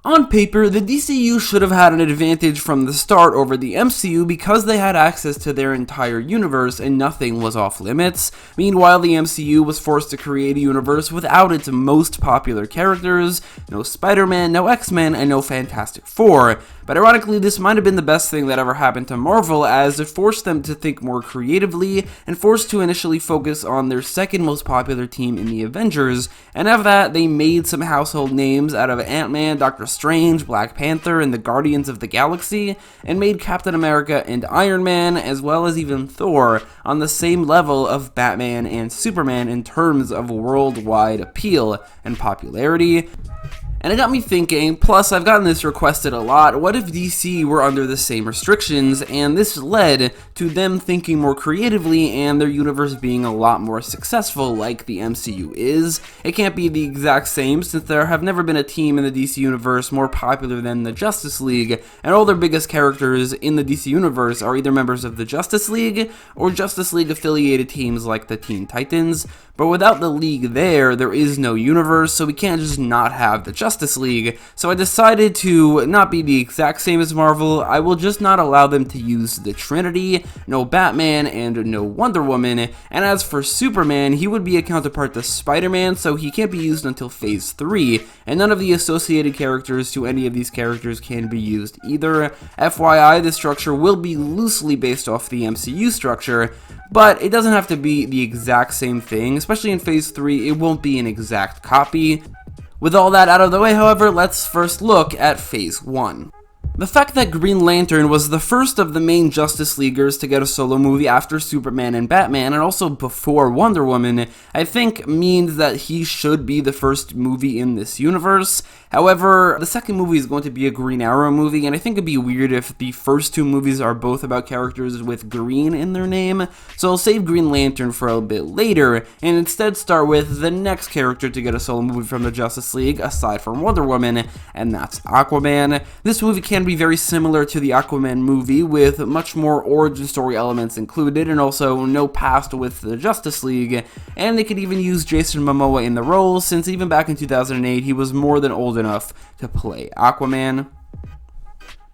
On paper, the DCEU should have had an advantage from the start over the MCU because they had access to their entire universe and nothing was off limits. Meanwhile, the MCU was forced to create a universe without its most popular characters, no Spider-Man, no X-Men, and no Fantastic Four. But ironically, this might have been the best thing that ever happened to Marvel, as it forced them to think more creatively and forced to initially focus on their second most popular team in the Avengers, and after that, they made some household names out of Ant-Man, Doctor Strange, Black Panther, and the Guardians of the Galaxy, and made Captain America and Iron Man, as well as even Thor, on the same level of Batman and Superman in terms of worldwide appeal and popularity. And it got me thinking, plus I've gotten this requested a lot, what if DC were under the same restrictions, and this led to them thinking more creatively and their universe being a lot more successful like the MCU is. It can't be the exact same since there have never been a team in the DC universe more popular than the Justice League, and all their biggest characters in the DC universe are either members of the Justice League or Justice League affiliated teams like the Teen Titans. But without the League there is no universe, so we can't just not have the Justice League. So I decided to not be the exact same as Marvel. I will just not allow them to use the Trinity, no Batman, and no Wonder Woman. And as for Superman, he would be a counterpart to Spider-Man, so he can't be used until Phase 3, and none of the associated characters to any of these characters can be used either. FYI, this structure will be loosely based off the MCU structure, but it doesn't have to be the exact same thing, especially in Phase 3, it won't be an exact copy. With all that out of the way, however, let's first look at Phase 1. The fact that Green Lantern was the first of the main Justice Leaguers to get a solo movie after Superman and Batman, and also before Wonder Woman, I think means that he should be the first movie in this universe. However, the second movie is going to be a Green Arrow movie, and I think it'd be weird if the first two movies are both about characters with green in their name, so I'll save Green Lantern for a bit later, and instead start with the next character to get a solo movie from the Justice League, aside from Wonder Woman, and that's Aquaman. This movie can be very similar to the Aquaman movie, with much more origin story elements included, and also no past with the Justice League, and they could even use Jason Momoa in the role, since even back in 2008, he was more than old enough to play Aquaman.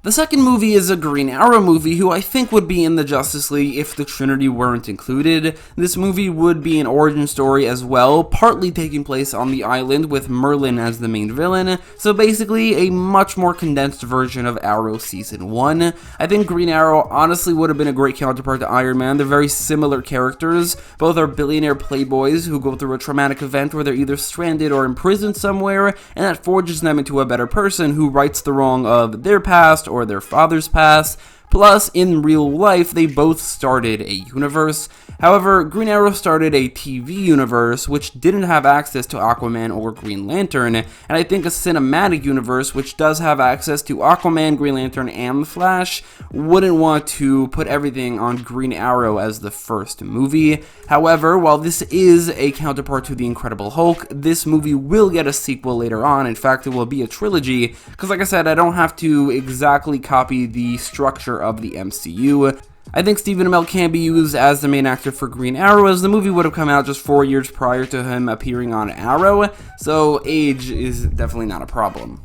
The second movie is a Green Arrow movie, who I think would be in the Justice League if the Trinity weren't included. This movie would be an origin story as well, partly taking place on the island with Merlin as the main villain, so basically a much more condensed version of Arrow Season 1. I think Green Arrow honestly would have been a great counterpart to Iron Man. They're very similar characters. Both are billionaire playboys who go through a traumatic event where they're either stranded or imprisoned somewhere, and that forges them into a better person who rights the wrong of their past or their father's past. Plus, in real life, they both started a universe. However, Green Arrow started a TV universe which didn't have access to Aquaman or Green Lantern, and I think a cinematic universe which does have access to Aquaman, Green Lantern, and the Flash wouldn't want to put everything on Green Arrow as the first movie. However, while this is a counterpart to The Incredible Hulk, this movie will get a sequel later on. In fact, it will be a trilogy, because like I said, I don't have to exactly copy the structure of the MCU. I think Stephen Amell can be used as the main actor for Green Arrow, as the movie would have come out just 4 years prior to him appearing on Arrow, so age is definitely not a problem.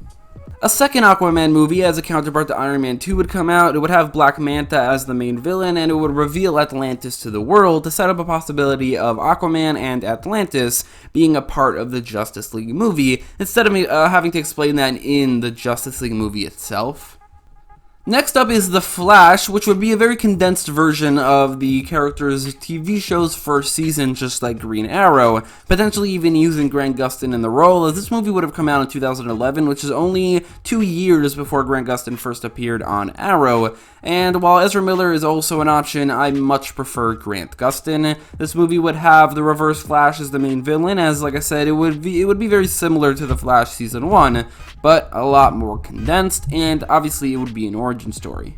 A second Aquaman movie as a counterpart to Iron Man 2 would come out. It would have Black Manta as the main villain, and it would reveal Atlantis to the world to set up a possibility of Aquaman and Atlantis being a part of the Justice League movie, instead of having to explain that in the Justice League movie itself. Next up is The Flash, which would be a very condensed version of the character's TV show's first season, just like Green Arrow, potentially even using Grant Gustin in the role, as this movie would have come out in 2011, which is only 2 years before Grant Gustin first appeared on Arrow. And while Ezra Miller is also an option, I much prefer Grant Gustin. This movie would have the Reverse Flash as the main villain, as like I said, it would be very similar to The Flash Season 1, but a lot more condensed, and obviously it would be an origin story.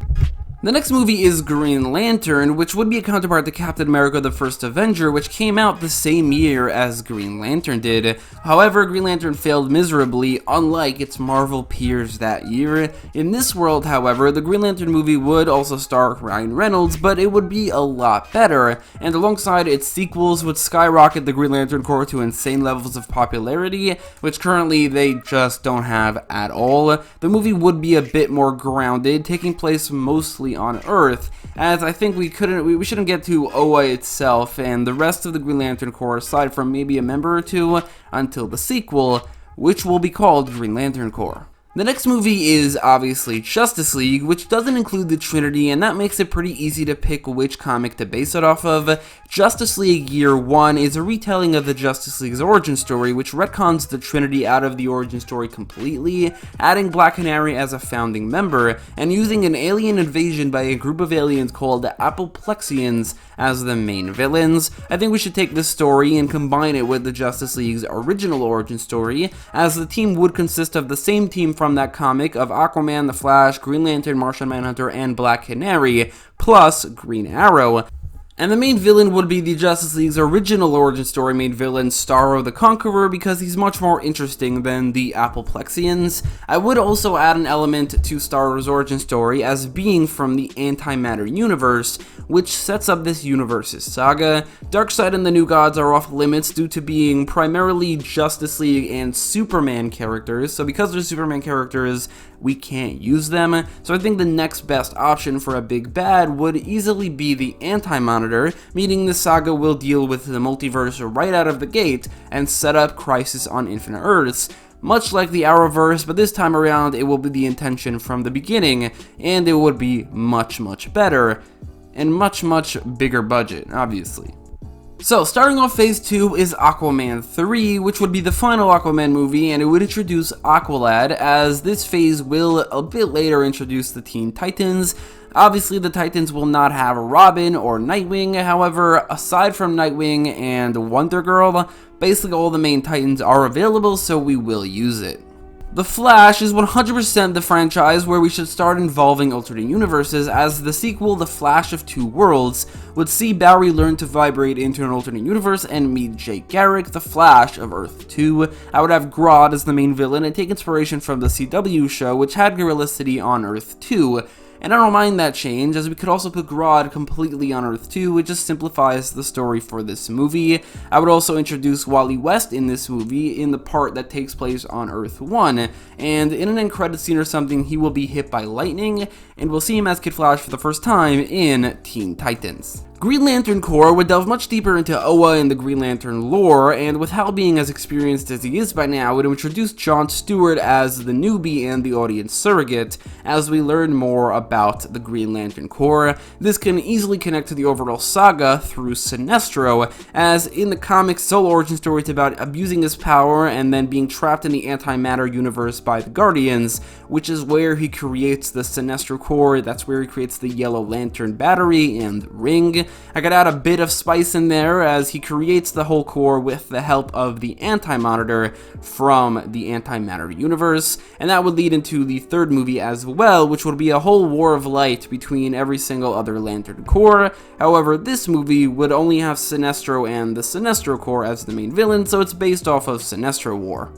The next movie is Green Lantern, which would be a counterpart to Captain America the First Avenger, which came out the same year as Green Lantern did. However, Green Lantern failed miserably, unlike its Marvel peers that year. In this world, however, the Green Lantern movie would also star Ryan Reynolds, but it would be a lot better, and alongside its sequels would skyrocket the Green Lantern Corps to insane levels of popularity, which currently they just don't have at all. The movie would be a bit more grounded, taking place mostly on Earth, as I think we shouldn't get to Oa itself and the rest of the Green Lantern Corps aside from maybe a member or two until the sequel, which will be called Green Lantern Corps. The next movie is obviously Justice League, which doesn't include the Trinity, and that makes it pretty easy to pick which comic to base it off of. Justice League Year 1 is a retelling of the Justice League's origin story, which retcons the Trinity out of the origin story completely, adding Black Canary as a founding member, and using an alien invasion by a group of aliens called the Apoplexians as the main villains. I think we should take this story and combine it with the Justice League's original origin story, as the team would consist of the same team from that comic of Aquaman, the Flash, Green Lantern, Martian Manhunter, and Black Canary, plus Green Arrow. And the main villain would be the Justice League's original origin story main villain, Starro the Conqueror, because he's much more interesting than the Apoplexians. I would also add an element to Starro's origin story as being from the Antimatter universe, which sets up this universe's saga. Darkseid and the New Gods are off limits due to being primarily Justice League and Superman characters, so because they're Superman characters, we can't use them. So I think the next best option for a big bad would easily be the Anti-Monitor, meaning the saga will deal with the multiverse right out of the gate and set up Crisis on Infinite Earths. Much like the Arrowverse, but this time around it will be the intention from the beginning, and it would be much better, and much bigger budget, obviously. So, starting off Phase 2 is Aquaman 3, which would be the final Aquaman movie, and it would introduce Aqualad, as this phase will a bit later introduce the Teen Titans. Obviously, the Titans will not have Robin or Nightwing, however, aside from Nightwing and Wonder Girl, basically all the main Titans are available, so we will use it. The Flash is 100% the franchise where we should start involving alternate universes, as the sequel, The Flash of Two Worlds, would see Barry learn to vibrate into an alternate universe and meet Jake Garrick, the Flash of Earth 2. I would have Grodd as the main villain and take inspiration from the CW show, which had Gorilla City on Earth 2. And I don't mind that change, as we could also put Grodd completely on Earth 2, which just simplifies the story for this movie. I would also introduce Wally West in this movie in the part that takes place on Earth 1, and in an end credit scene or something, he will be hit by lightning, and we'll see him as Kid Flash for the first time in Teen Titans. Green Lantern Corps would delve much deeper into Oa and the Green Lantern lore, and with Hal being as experienced as he is by now, would introduce Jon Stewart as the newbie and the audience surrogate, as we learn more about the Green Lantern Corps. This can easily connect to the overall saga through Sinestro, as in the comics, sole origin story, it's about abusing his power and then being trapped in the Antimatter universe by the Guardians, which is where he creates the Sinestro Corps. That's where he creates the Yellow Lantern battery and ring. I could add a bit of spice in there, as he creates the whole Corps with the help of the Anti-Monitor from the Antimatter universe, and that would lead into the third movie as well, which would be a whole war of light between every single other Lantern Corps. However, this movie would only have Sinestro and the Sinestro Corps as the main villain, so it's based off of Sinestro War.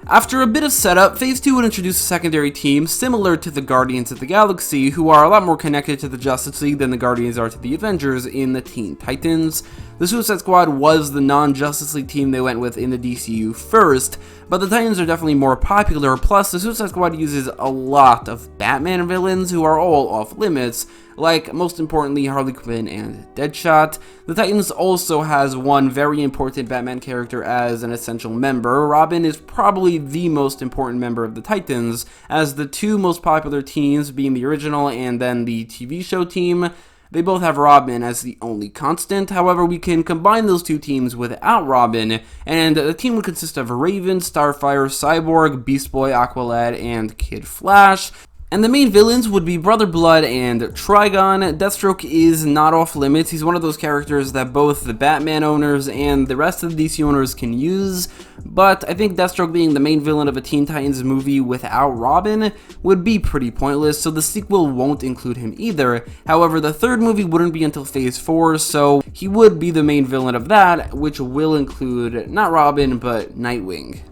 After a bit of setup, Phase 2 would introduce a secondary team similar to the Guardians of the Galaxy, who are a lot more connected to the Justice League than the Guardians are to the Avengers in the Teen Titans. The Suicide Squad was the non-Justice League team they went with in the DCEU first, but the Titans are definitely more popular, plus the Suicide Squad uses a lot of Batman villains who are all off limits, like, most importantly, Harley Quinn and Deadshot. The Titans also has one very important Batman character as an essential member. Robin is probably the most important member of the Titans, as the two most popular teams, being the original and then the TV show team, they both have Robin as the only constant. However, we can combine those two teams without Robin, and the team would consist of Raven, Starfire, Cyborg, Beast Boy, Aqualad, and Kid Flash. And the main villains would be Brother Blood and Trigon. Deathstroke is not off limits. He's one of those characters that both the Batman owners and the rest of the DC owners can use, but I think Deathstroke being the main villain of a Teen Titans movie without Robin would be pretty pointless, so the sequel won't include him either. However, the third movie wouldn't be until Phase 4, so he would be the main villain of that, which will include not Robin, but Nightwing.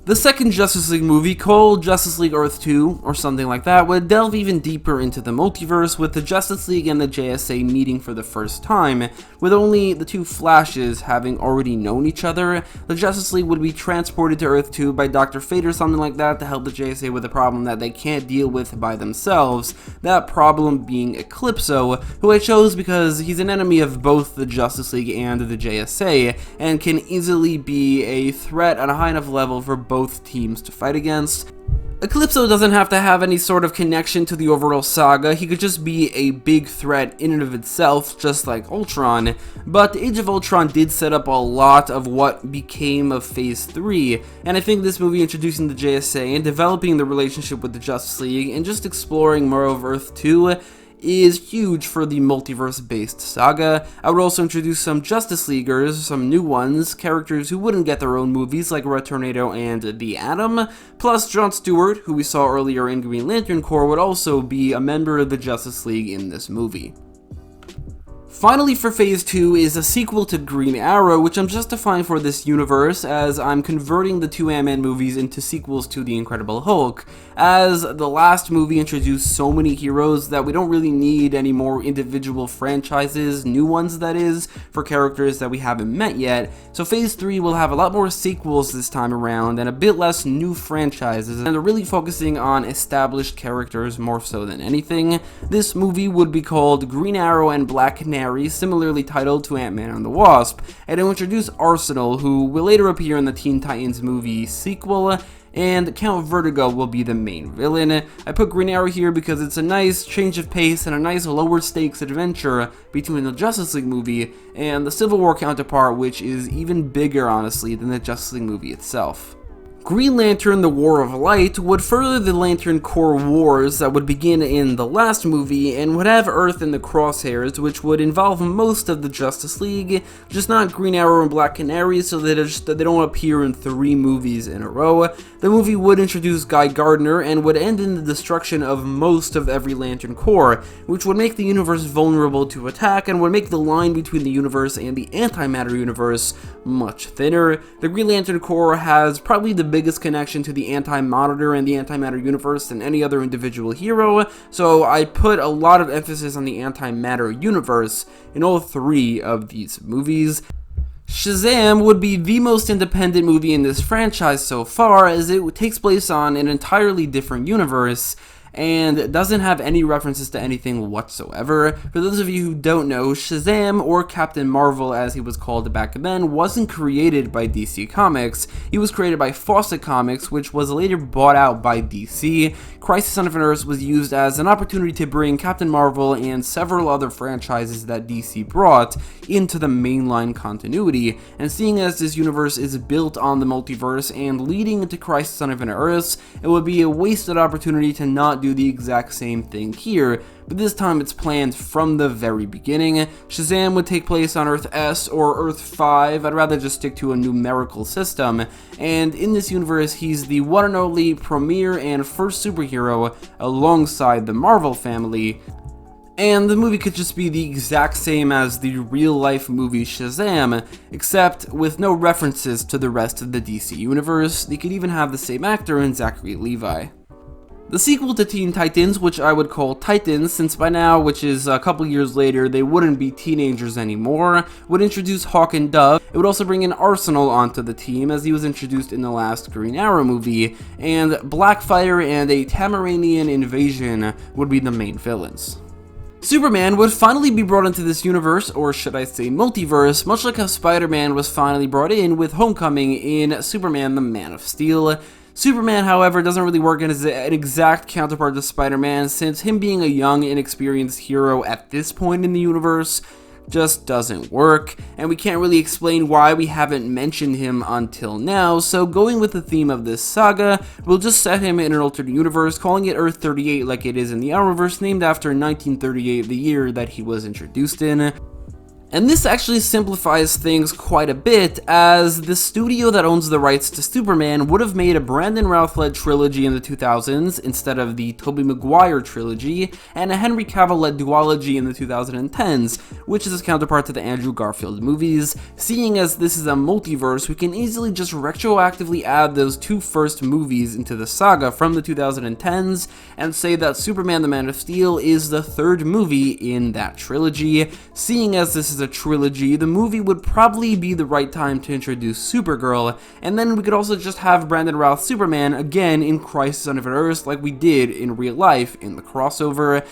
The second Justice League movie, called Justice League Earth 2, or something like that, would delve even deeper into the multiverse, with the Justice League and the JSA meeting for the first time, with only the two Flashes having already known each other. The Justice League would be transported to Earth 2 by Dr. Fate or something like that to help the JSA with a problem that they can't deal with by themselves, that problem being Eclipso, who I chose because he's an enemy of both the Justice League and the JSA, and can easily be a threat at a high enough level for both teams to fight against. Eclipso doesn't have to have any sort of connection to the overall saga, he could just be a big threat in and of itself, just like Ultron, but Age of Ultron did set up a lot of what became of Phase 3, and I think this movie introducing the JSA and developing the relationship with the Justice League and just exploring more of Earth 2 is huge for the multiverse-based saga. I would also introduce some Justice Leaguers, some new ones, characters who wouldn't get their own movies like Red Tornado and The Atom, plus Jon Stewart, who we saw earlier in Green Lantern Corps, would also be a member of the Justice League in this movie. Finally, for Phase 2 is a sequel to Green Arrow, which I'm justifying for this universe as I'm converting the two Ant-Man movies into sequels to The Incredible Hulk, as the last movie introduced so many heroes that we don't really need any more individual franchises, new ones that is, for characters that we haven't met yet. So Phase 3 will have a lot more sequels this time around and a bit less new franchises, and they're really focusing on established characters more so than anything. This movie would be called Green Arrow and Black Canary, similarly titled to Ant-Man and the Wasp, and it will introduce Arsenal, who will later appear in the Teen Titans movie sequel, and Count Vertigo will be the main villain. I put Green Arrow here because it's a nice change of pace and a nice lower stakes adventure between the Justice League movie and the Civil War counterpart, which is even bigger honestly than the Justice League movie itself. Green Lantern: The War of Light would further the Lantern Corps wars that would begin in the last movie and would have Earth in the crosshairs, which would involve most of the Justice League, just not Green Arrow and Black Canary, so that they don't appear in 3 movies in a row. The movie would introduce Guy Gardner and would end in the destruction of most of every Lantern Corps, which would make the universe vulnerable to attack and would make the line between the universe and the antimatter universe much thinner. The Green Lantern Corps has probably the biggest connection to the Anti-Monitor and the Antimatter universe than any other individual hero, so I put a lot of emphasis on the Antimatter universe in all 3 of these movies. Shazam would be the most independent movie in this franchise so far, as it takes place on an entirely different universe and doesn't have any references to anything whatsoever. For those of you who don't know, Shazam, or Captain Marvel as he was called back then, wasn't created by DC Comics. He was created by Fawcett Comics, which was later bought out by DC. Crisis on Infinite Earths was used as an opportunity to bring Captain Marvel and several other franchises that DC brought into the mainline continuity, and seeing as this universe is built on the multiverse and leading into Crisis on Infinite Earths, it would be a wasted opportunity to not do the exact same thing here, but this time it's planned from the very beginning. Shazam would take place on Earth S or Earth 5, I'd rather just stick to a numerical system, and in this universe he's the one and only premier and first superhero alongside the Marvel family. And the movie could just be the exact same as the real-life movie Shazam, except with no references to the rest of the DC universe. They could even have the same actor in Zachary Levi. The sequel to Teen Titans, which I would call Titans, since by now, which is a couple years later, they wouldn't be teenagers anymore, would introduce Hawk and Dove. It would also bring in Arsenal onto the team, as he was introduced in the last Green Arrow movie, and Blackfire and a Tamaranian invasion would be the main villains. Superman would finally be brought into this universe, or should I say multiverse, much like how Spider-Man was finally brought in with Homecoming in Superman the Man of Steel. Superman, however, doesn't really work as an exact counterpart to Spider-Man, since him being a young, inexperienced hero at this point in the universe just doesn't work, and we can't really explain why we haven't mentioned him until now, so going with the theme of this saga, we'll just set him in an alternate universe, calling it Earth 38 like it is in the Arrowverse, named after 1938, the year that he was introduced in. And this actually simplifies things quite a bit, as the studio that owns the rights to Superman would have made a Brandon Routh-led trilogy in the 2000s instead of the Tobey Maguire trilogy, and a Henry Cavill-led duology in the 2010s, which is his counterpart to the Andrew Garfield movies. Seeing as this is a multiverse, we can easily just retroactively add those two first movies into the saga from the 2010s, and say that Superman the Man of Steel is the third movie in that trilogy. Seeing as this is a trilogy, the movie would probably be the right time to introduce Supergirl, and then we could also just have Brandon Routh Superman again in Crisis on Infinite Earths like we did in real life in the crossover.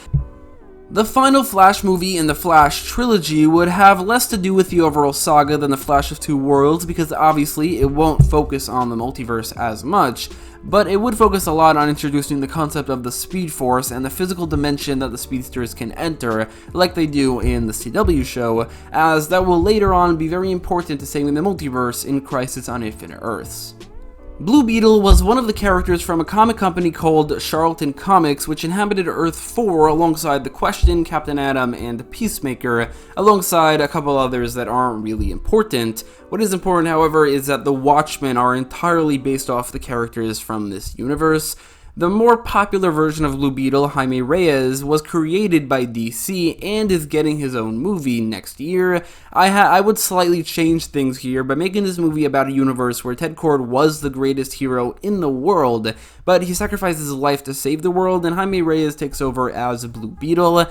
The final Flash movie in the Flash trilogy would have less to do with the overall saga than the Flash of Two Worlds, because obviously it won't focus on the multiverse as much, but it would focus a lot on introducing the concept of the Speed Force and the physical dimension that the speedsters can enter, like they do in the CW show, as that will later on be very important to saving the multiverse in Crisis on Infinite Earths. Blue Beetle was one of the characters from a comic company called Charlton Comics, which inhabited Earth 4 alongside The Question, Captain Atom, and Peacemaker, alongside a couple others that aren't really important. What is important, however, is that the Watchmen are entirely based off the characters from this universe. The more popular version of Blue Beetle, Jaime Reyes, was created by DC and is getting his own movie next year. I would slightly change things here by making this movie about a universe where Ted Kord was the greatest hero in the world, but he sacrifices his life to save the world, and Jaime Reyes takes over as Blue Beetle.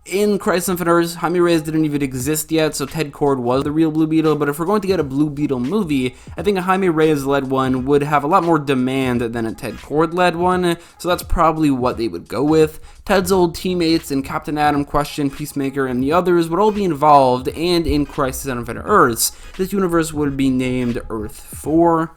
In Crisis on Infinite Earths, Jaime Reyes didn't even exist yet, so Ted Kord was the real Blue Beetle, but if we're going to get a Blue Beetle movie, I think a Jaime Reyes-led one would have a lot more demand than a Ted Kord-led one, so that's probably what they would go with. Ted's old teammates in Captain Atom, Question, Peacemaker, and the others would all be involved, and in Crisis on Infinite Earths, this universe would be named Earth 4.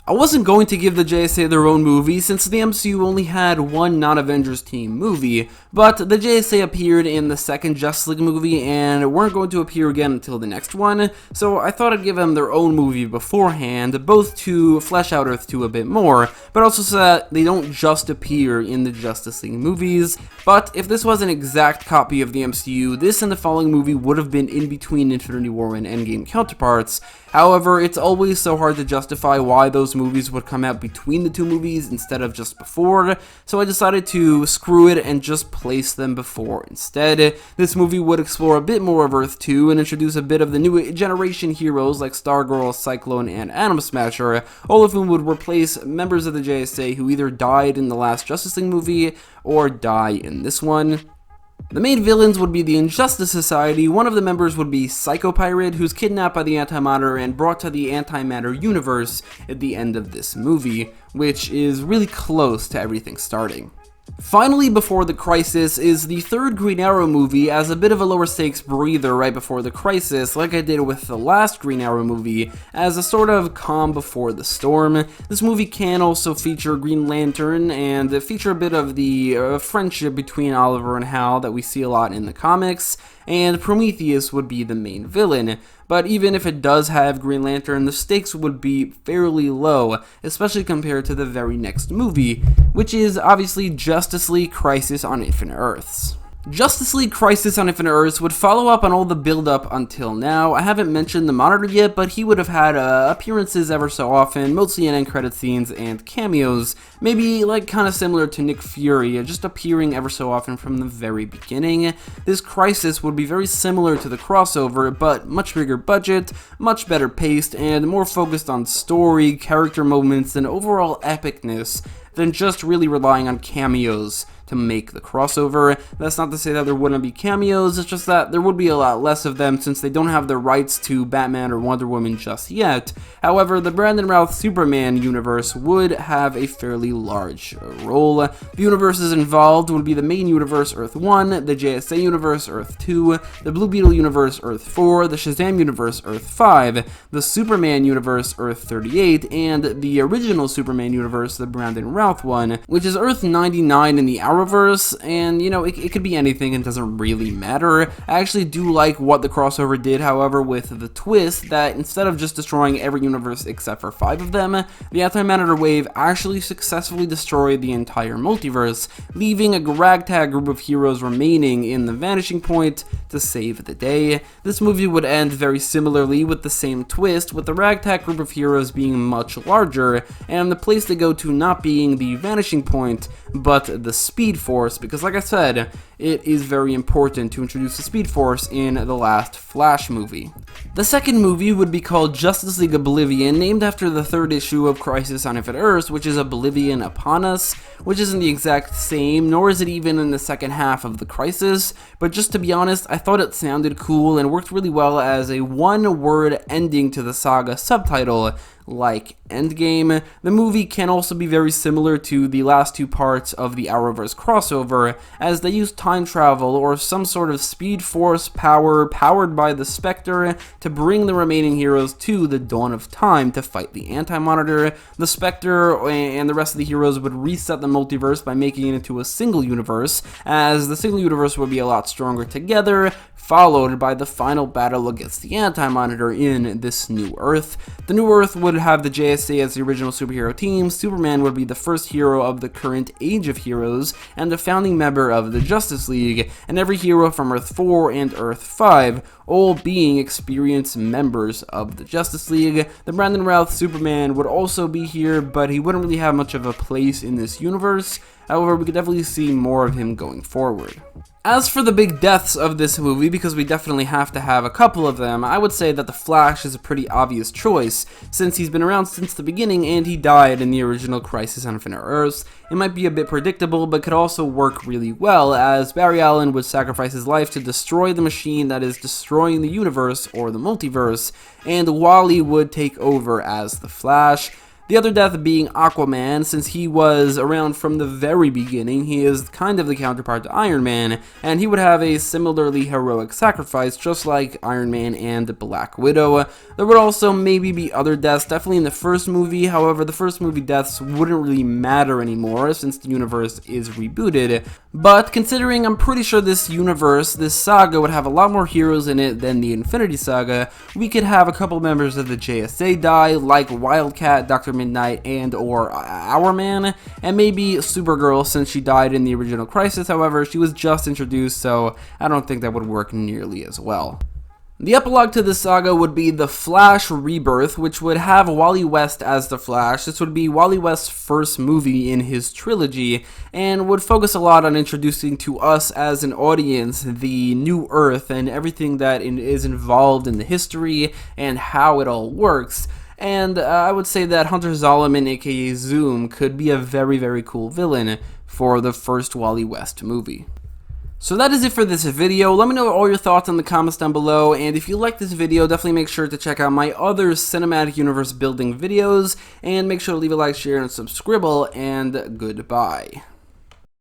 I wasn't going to give the JSA their own movie since the MCU only had one non-Avengers team movie, but the JSA appeared in the second Justice League movie and weren't going to appear again until the next one, so I thought I'd give them their own movie beforehand, both to flesh out Earth 2 a bit more, but also so that they don't just appear in the Justice League movies. But if this was an exact copy of the MCU, this and the following movie would have been in between Infinity War and Endgame counterparts. However, it's always so hard to justify why those movies would come out between the two movies instead of just before, so I decided to screw it and just place them before instead. This movie would explore a bit more of Earth 2 and introduce a bit of the new generation heroes like Stargirl, Cyclone, and Atom Smasher, all of whom would replace members of the JSA who either died in the last Justice League movie or die in this one. The main villains would be the Injustice Society. One of the members would be Psycho Pirate, who's kidnapped by the Antimatter and brought to the Antimatter universe at the end of this movie, which is really close to everything starting. Finally, before the Crisis is the third Green Arrow movie as a bit of a lower stakes breather right before the Crisis, like I did with the last Green Arrow movie, as a sort of calm before the storm. This movie can also feature Green Lantern and feature a bit of the friendship between Oliver and Hal that we see a lot in the comics, and Prometheus would be the main villain. But even if it does have Green Lantern, the stakes would be fairly low, especially compared to the very next movie, which is obviously Justice League Crisis on Infinite Earths. Justice League Crisis on Infinite Earths would follow up on all the build-up until now. I haven't mentioned the Monitor yet, but he would have had appearances ever so often, mostly in end credit scenes and cameos, maybe like kind of similar to Nick Fury, just appearing ever so often from the very beginning. This Crisis would be very similar to the crossover, but much bigger budget, much better paced, and more focused on story, character moments, and overall epicness than just really relying on cameos to make the crossover. That's not to say that there wouldn't be cameos, it's just that there would be a lot less of them since they don't have the rights to Batman or Wonder Woman just yet. However, the Brandon Routh Superman universe would have a fairly large role. The universes involved would be the main universe Earth 1, the JSA universe Earth 2, the Blue Beetle universe Earth 4, the Shazam universe Earth 5, the Superman universe Earth 38, and the original Superman universe, the Brandon Routh one, which is Earth 99 in the Arrowverse, and you know, it could be anything and doesn't really matter. I actually do like what the crossover did, however, with the twist that instead of just destroying every universe except for 5 of them, the anti-matter wave actually successfully destroyed the entire multiverse, leaving a ragtag group of heroes remaining in the vanishing point to save the day. This movie would end very similarly with the same twist, with the ragtag group of heroes being much larger, and the place to go to not being the vanishing point, but the Speed Force, because like I said, it is very important to introduce the Speed Force in the last Flash movie. The second movie would be called Justice League Oblivion, named after the 3rd issue of Crisis on Infinite Earths, which is Oblivion Upon Us, which isn't the exact same, nor is it even in the second half of the Crisis, but just to be honest, I thought it sounded cool and worked really well as a one-word ending to the saga subtitle, like Endgame. The movie can also be very similar to the last 2 parts of the Arrowverse crossover, as they use time travel or some sort of Speed Force power powered by the Spectre to bring the remaining heroes to the dawn of time to fight the Anti-Monitor. The Spectre and the rest of the heroes would reset the multiverse by making it into a single universe, as the single universe would be a lot stronger together, followed by the final battle against the Anti-Monitor in this new Earth. The new Earth would have the JSA as the original superhero team, Superman would be the first hero of the current Age of Heroes, and a founding member of the Justice League, and every hero from Earth 4 and Earth 5, all being experienced members of the Justice League. The Brandon Routh Superman would also be here, but he wouldn't really have much of a place in this universe. However, we could definitely see more of him going forward. As for the big deaths of this movie, because we definitely have to have a couple of them, I would say that the Flash is a pretty obvious choice, since he's been around since the beginning and he died in the original Crisis on Infinite Earths. It might be a bit predictable, but could also work really well, as Barry Allen would sacrifice his life to destroy the machine that is destroying the universe, or the multiverse, and Wally would take over as the Flash. The other death being Aquaman, since he was around from the very beginning. He is kind of the counterpart to Iron Man, and he would have a similarly heroic sacrifice, just like Iron Man and Black Widow. There would also maybe be other deaths, definitely in the first movie. However, the first movie deaths wouldn't really matter anymore, since the universe is rebooted. But considering I'm pretty sure this universe, this saga, would have a lot more heroes in it than the Infinity Saga, we could have a couple members of the JSA die, like Wildcat, Dr. Midnight, and or Hourman, and maybe Supergirl, since she died in the original Crisis. However, she was just introduced, so I don't think that would work nearly as well. The epilogue to this saga would be The Flash Rebirth, which would have Wally West as the Flash. This would be Wally West's first movie in his trilogy, and would focus a lot on introducing to us as an audience the new Earth and everything that is involved in the history and how it all works. And I would say that Hunter Zolomon, aka Zoom, could be a very, very cool villain for the first Wally West movie. So that is it for this video. Let me know all your thoughts in the comments down below, and if you like this video, definitely make sure to check out my other cinematic universe building videos, and make sure to leave a like, share, and subscribe, and goodbye.